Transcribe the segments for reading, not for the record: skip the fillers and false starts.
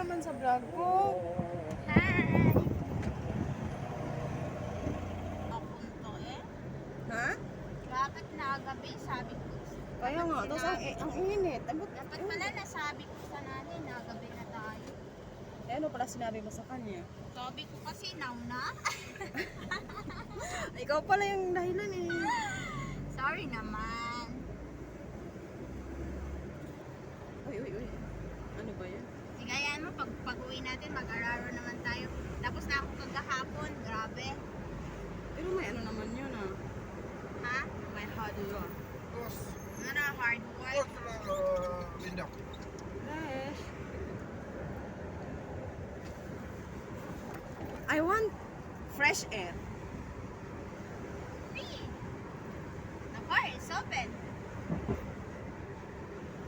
naman sa vlog ko. Hi! Papunto eh. Ha? Bakit nagabi? Sabi ko. Kaya nga, tapos ang init. Dapat pala nasabi ko sa nanay, nagabi na tayo. Eh, ano pala sinabi mo sa kanya? Sabi ko kasi now na. Ikaw pala yung dahilan eh. Sorry naman. Uy. Ano ba yan? Sige, yan mo, pag-uwi natin, mag-araro naman tayo. Tapos na ako kagahapon, grabe. Pero may ano naman yun ah. Ha? May hardware. Close. Ano na, hard work? Close the window. Fresh. I want fresh air. Free. The car is open.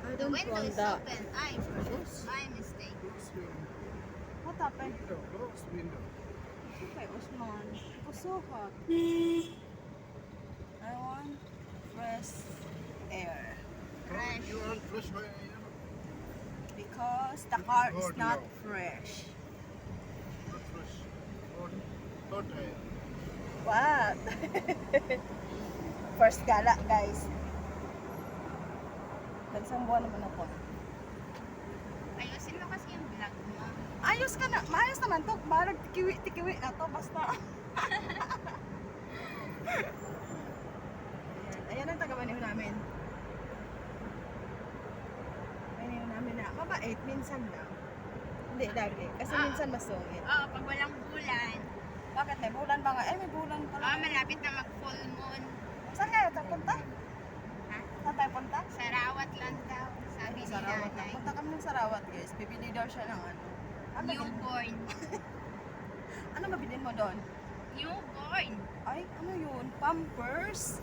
I The don't window want is that. open. My mistake. Close window. What happened? Close window. Okay, Osman. It was so hot. I want fresh air. Fresh. You want fresh air? Because the car is Hot not now. fresh. Not fresh. Hot air. What? First gala, guys. Nagsang buwan naman ako. Ayusin mo kasi yung vlog mo. Ayos ka na. Maayos naman to. Barag tikiwi na to. Basta. Ayan ang taga-baniw namin. Baniw namin na mabait. Minsan lang. Hindi lagi. Kasi minsan masungit. Oo, pag walang bulan. Bakit may bulan ba nga? Eh, may bulan pala. Malapit na mag-full moon. Saan nga tayo punta? Ha? Saan tayo punta? Sarawat lang daw, sabi ni Sarawat na. nanay. Punta kami ng Sarawat, guys. Bibili daw siya ng ano. Ano bilhin? Newborn. Ano mabilin mo doon? Newborn. Ay, ano yun? Pampers?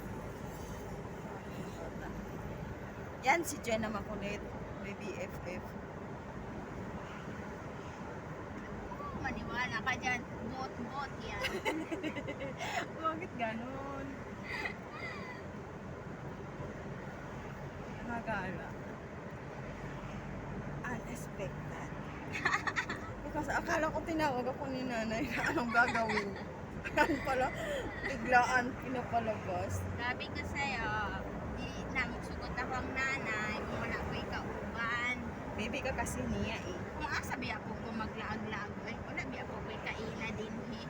Yan si Jenna Makulit. Baby FF. Maniwala ka dyan. Bot yan. Bakit ganun? Nagala. Unexpected. Because akala ko tinawag ako ni nanay na anong gagawin. Ano pala, biglaan pinapalabas. Sabi ko sa'yo, di na magsugot ako ang nanay kung wala ko ikauban. Baby ka kasi niya eh. Kung sabi ako kung maglaag-laag, ay wala bi ako ko'y kaila din eh.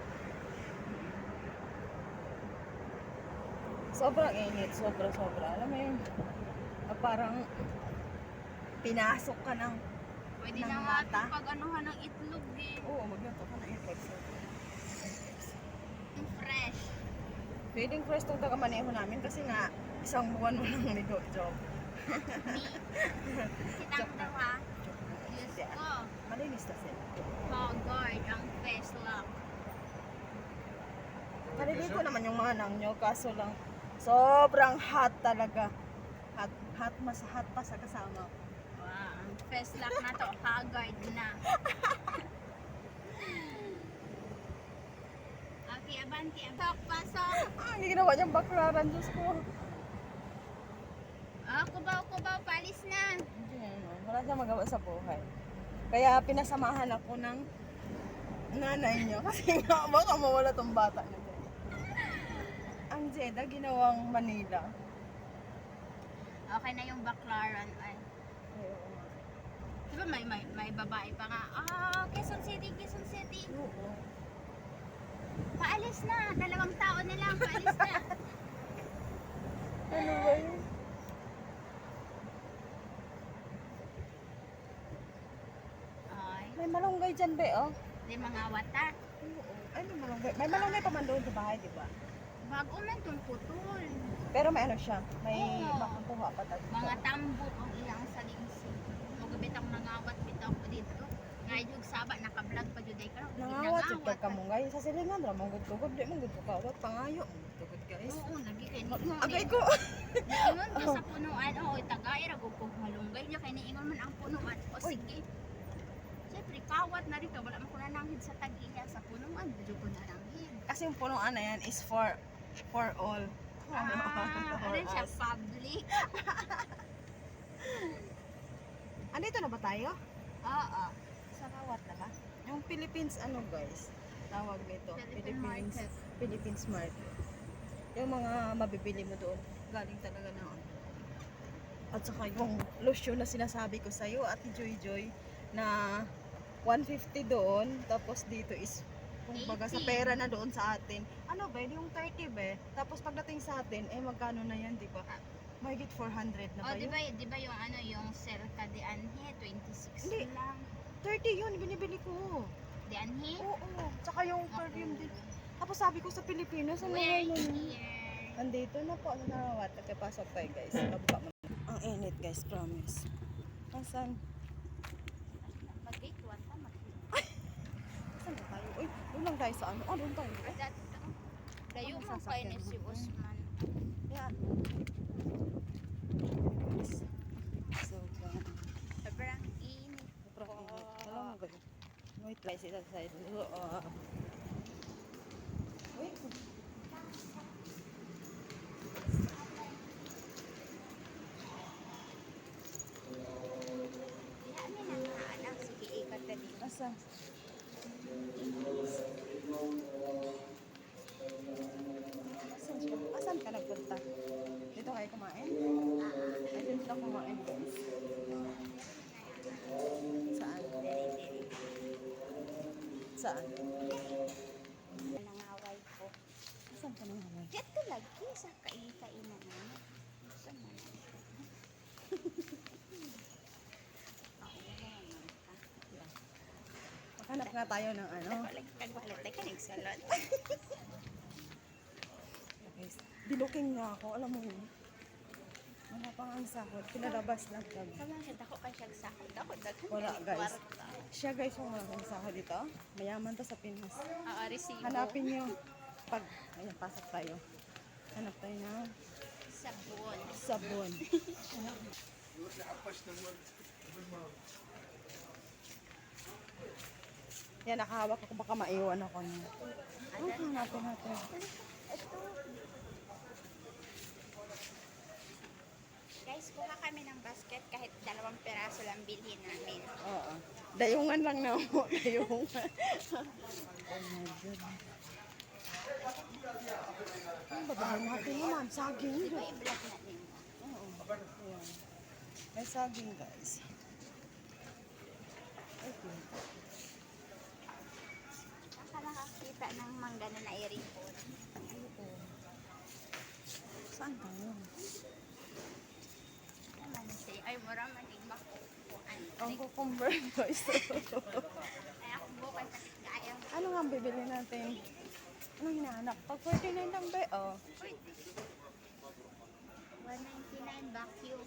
Sobrang init, sobra. Alam mo yun, parang pinasok ka ng, Pwede Ng na nga mata? ito pag-anuhan ng itlog eh. oo, magluto ka ng effects. Yung fresh. Pwedeng first tong taga-maneho namin kasi nga, isang buwan mo lang nag-job. Kitang daw ha. Diyos ko. Malinis na sila. Hogard ang best luck. Narinig ko naman yung mga nang nyo, kaso lang, sobrang hot talaga. Hot pa sa kasama. Wow, ang best luck na to. Hogard na. Okay, abanti. Pasok. Ang ginawa niyang baklaran, Diyos ko. Kubaw, palis na. Hindi ano, wala siyang magawa sa buhay. Kaya pinasamahan ako ng nanay niyo kasi nga baka mawala tong bata na to. Ang Jeddah ginawang Manila. Okay na yung baklaran. Ay. Diba may babae pa nga. Quezon City. Oo. Paalis na. 2 tao na lang. Paalis na. Ano ba yun? Ay, May malunggay dyan, be, oh. di mga wata. Oo. Ay, may malunggay. May malunggay pa man doon sa bahay, di ba? Bago man itong putol. Pero may ano siya, may Oo. makukuha pa tayo. Mga tambok ang iyang salingsi. Magabit ang nangawat bitaw ko dito. Ngayon yung saba, naka-vlog pa juday ka. Nangawat yung pagkamungay. Sa silingan, ramang gud-gud. Di mong gud-gud pangayo. Gud-gud, guys. Oo, nagigay. Agay ko. Niingon ko sa punuan, tagay, ragugog malunggay niya. Kaya niingon man ang punuan. O sige. Siyempre, kawat na rin ka. Wala mo ko nananghid sa tagiya. Sa punuan, medyo ko nananghid. Kasi yung punuan na yan is for all. Ano siya, public? Andito na ba tayo? Oo. Sarawat na ba? Yung Philippines ano guys, tawag nito. Philippine market. Philippines market. Yung mga mabibili mo doon, galing talaga na ano. At saka yung lotion na sinasabi ko sa'yo, Ate Joy Joy, na 150 doon, tapos dito is kumbaga sa 80. pera na doon sa atin. Ano ba, yung 30 ba? Tapos pagdating sa atin, eh magkano na yan, di ba? Mahigit 400 na O, ba di yun? ba, di ba yung ano, yung Cerca de Anhe, 26 Hindi. lang. 30 yun, binibili ko. De Anhe? Oo, tsaka yung perfume din. Tapos sabi ko sa Pilipinas, ano Where ano is yun? here? Andito na po sa Sarawat. Nagpapasok tayo guys. Mabuka mo. Ang init guys, promise. Asan? Mag-gate 1 ta, Asan ba tayo? Uy, doon lang tayo sa ano. Oh, doon tayo. Layo Ano mo kayo ni si sasakyan? Usman. Yan. Guys. So, Sobrang init. sobrang init. Alam mo ba yun? Wait, guys, isa sa side. Wait. Kaya amin na nga anak, sige ikat na dito. Asan? Asan siya? Asan ka nagpunta? Dito kayo kumain? Ay, dito lang kumain guys. Saan? Saan? Nangaway ko. Saan ka naman? Dito lagi sa kainan na. Saan man na siya? Maghanap nga tayo ng ano. Tagwalit na ka nagsalot. Guys, biluking nga ako. Alam mo yun. Wala pa ang sahod. Pinalabas lang kami. Sama siya, dako kay siya sakot. Dako, daghan Wala kay guys. kwarta. Siya guys yung walang sahod dito. Mayaman to sa Pinas. Resibo. Hanapin nyo. Pag, ayan, pasok tayo. Hanap tayo ng Sabon. sabon. Yan, nakahawak ako. Baka maiwan ako niya. Hanapin natin. Ito. Guys, kuha kami ng basket kahit 2 peraso lang bilhin namin. Oo. Dayungan lang na mo. Dayungan. Oh my God. Ang babahan natin naman. Saging. Di ba i-vlog natin? Oo. Ayan. May saging guys. Okay. Saka nakakita ng mangga na nairipon. Oo. Saan tayo? Naman siya. Ay, mura manig makukuan. Ang cucumber guys. Ay, ako bukas patit kaya. Ano nga ang bibili natin? Anong hinahanap? Pag 49 lang ba? Oh. Uy. 199 vacuum.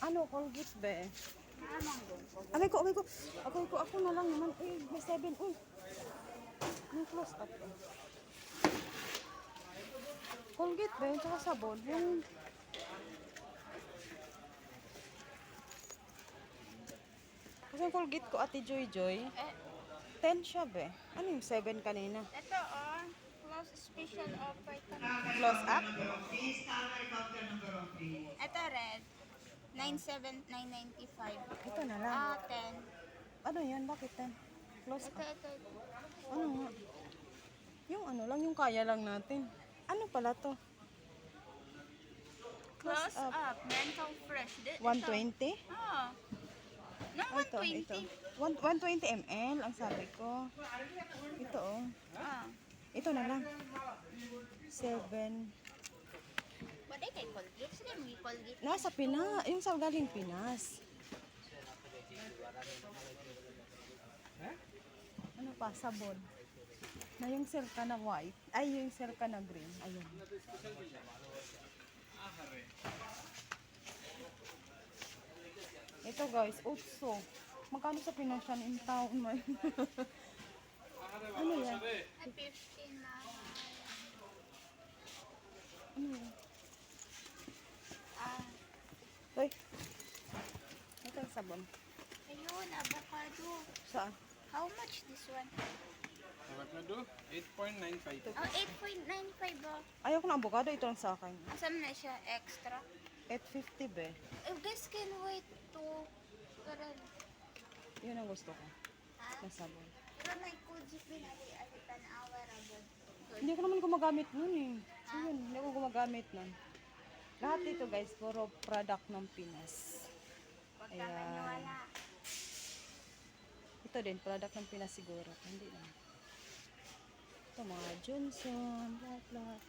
Ano? Colgate ba? Namang doon po. Ako na lang naman. Uy, may 7. Uy. May close up. Colgate ba? Tsaka sabon. Yung... Kasi yung Colgate ko, Ate Joy Joy, 10 siya ba? Ano yung 7 kanina? Ito close special offer ito. Close up? Ito red. 9,995. Ito na lang. 10. Ano yan? Bakit 10? Close Ito, up. ito. Ano nga? Yung ano lang, yung kaya lang natin. Ano pala to? Close up. Mental fresh. 120? Oh. No, Ito, 120. 120 ml ang sabi ko. Ito oh. Ah. Ito na lang. 7. Wala kay Colgate. Sige, may Colgate. Nasa Pinas. Yung sa galing Pinas. Ano pa? Sabon. Na yung Cerca na white. Ay, yung Cerca na green. Ayun. Ito guys, utso. Magkano sa Pinas yan in town man? Ano yan? At 15 na. Ano yan? Ah. Uy. Ito yung sabon. Ayun, avocado. Saan? How much this one? Avocado, 8.95. Oh, 8.95 oh. Ayaw ko ng avocado. Ito lang sa akin. Asam na siya extra. 850 be. If guys can wait to karan. Yun ang gusto ko. Ha? Na sabon. Pero may Koji pinali-alitan hour agad. Hindi ko naman gumagamit nun eh. So yun, hindi ko gumagamit nun. Lahat dito guys, puro product ng Pinas. Huwag kang Ayan. maniwala. Ito din, product ng Pinas siguro. Hindi lang. Ito mga Johnson, lahat.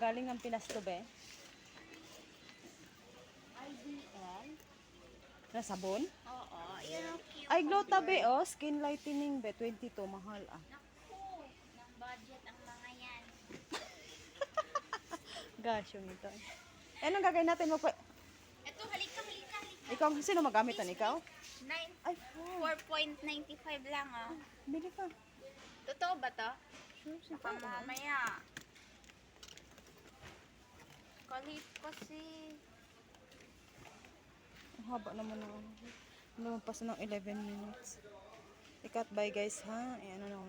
Galing ng Pinas to be. IDL? Na sabon? Oo, yun ang cute. Ay, glow tabi oh. Skin lightening be. 22, mahal ah. Naku, ng budget ang mga yan. Gosh, yung ito. Eh, anong gagawin natin? Ito, halika. Ikaw, sino magamit nun? Ikaw? 9, Ay, 4.95 lang oh. bili ka. Totoo ba to? Sure, sige. Baka mamaya. Kalit kasi. Ang haba naman ng lumampas ng 11 minutes. Ikat bye guys ha. Eh, ano na ako